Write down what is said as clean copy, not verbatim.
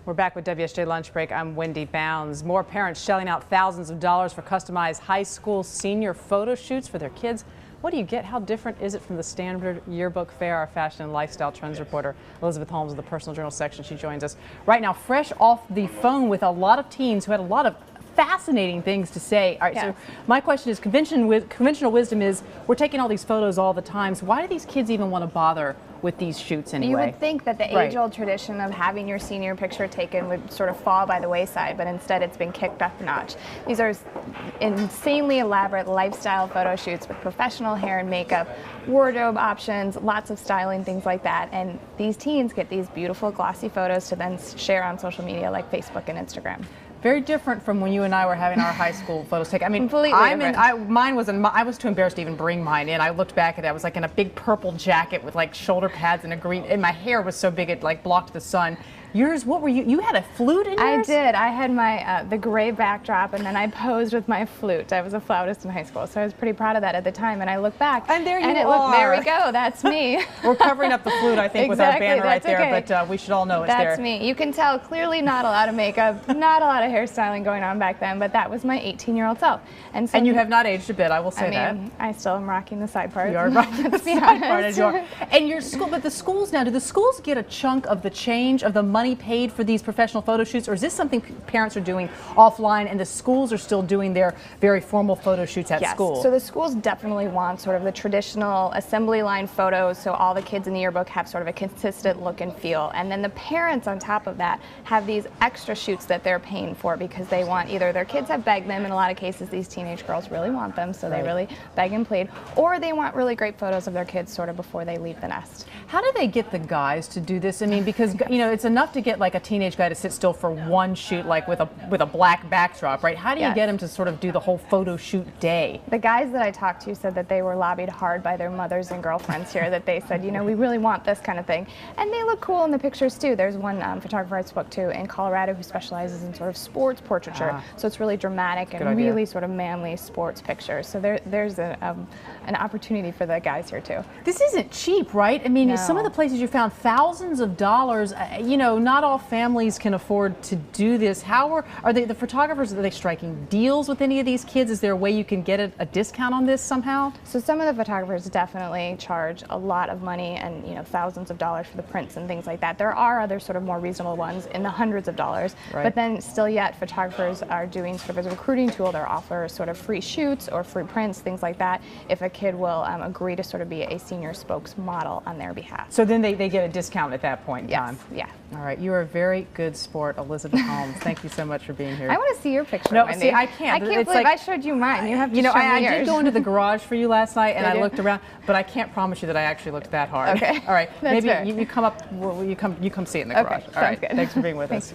We're back with WSJ Lunch Break. I'm Wendy Bounds. More parents shelling out thousands of dollars for customized high school senior photo shoots for their kids. What do you get? How different is it from the standard yearbook fare? Our fashion and lifestyle trends reporter Elizabeth Holmes of the Personal Journal section. She joins us right now, fresh off the phone with a lot of teens who had a lot of fascinating things to say. All right, yes. So my question is, conventional wisdom is we're taking all these photos all the time. So why do these kids even want to bother with these shoots anyway? You would think that the age-old tradition of having your senior picture taken would sort of fall by the wayside, but instead it's been kicked up a notch. These are insanely elaborate lifestyle photo shoots with professional hair and makeup, wardrobe options, lots of styling, things like that. And these teens get these beautiful glossy photos to then share on social media like Facebook and Instagram. Very different from when you and I were having our high school photos taken. I mean, completely different. I was too embarrassed to even bring mine in. I looked back at it. I was like in a big purple jacket with like shoulder pads and a green, and my hair was so big it like blocked the sun. Yours, what were you? You had a flute in yours? I did. I had my the gray backdrop, and then I posed with my flute. I was a flautist in high school, so I was pretty proud of that at the time. And I look back, and there you and are. There we go. That's me. We're covering up the flute, I think, exactly, with our banner right there, okay. But we should all know it's there. That's me. You can tell clearly not a lot of makeup, not a lot of hairstyling going on back then, but that was my 18-year-old self. And so you have not aged a bit, I will say that. I still am rocking the side part. You are rocking the side part as you are. And your school, but the schools now, do the schools get a chunk of the change of the money paid for these professional photo shoots, or is this something parents are doing offline and the schools are still doing their very formal photo shoots at school? So the schools definitely want sort of the traditional assembly line photos, so all the kids in the yearbook have sort of a consistent look and feel. And then the parents on top of that have these extra shoots that they're paying for because they want, either their kids have begged them, in a lot of cases these teenage girls really want them, so they really beg and plead, or they want really great photos of their kids sort of before they leave the nest. How do they get the guys to do this? I mean, because you know, it's enough to get like a teenage guy to sit still for one shoot, like with a black backdrop, right? How do you get him to sort of do the whole photo shoot day? The guys that I talked to said that they were lobbied hard by their mothers and girlfriends here, that they said, you know, we really want this kind of thing. And they look cool in the pictures too. There's one photographer I spoke to in Colorado who specializes in sort of sports portraiture. So it's really dramatic and really sort of manly sports pictures. So there's an opportunity for the guys here too. This isn't cheap, right? I mean, some of the places you found thousands of dollars. You know, not all families can afford to do this. How are they, the photographers, are they striking deals with any of these kids? Is there a way you can get a discount on this somehow? So some of the photographers definitely charge a lot of money and, you know, thousands of dollars for the prints and things like that. There are other sort of more reasonable ones in the hundreds of dollars, but then still yet photographers are doing sort of as a recruiting tool, they offer sort of free shoots or free prints, things like that, if a kid will agree to sort of be a senior spokesmodel on their behalf. So then they get a discount at that point in time? Yeah. All right, you are a very good sport, Elizabeth Holmes. Thank you so much for being here. I want to see your picture, No, Wendy. see, I can't. I can't believe I showed you mine. You have to show me I yours. did go into the garage for you last night, and I looked around, but I can't promise you that I actually looked that hard. Okay. All right, That's maybe fair. you come up. You come see it in the garage. Okay, All right. sounds good. Thanks for being with us.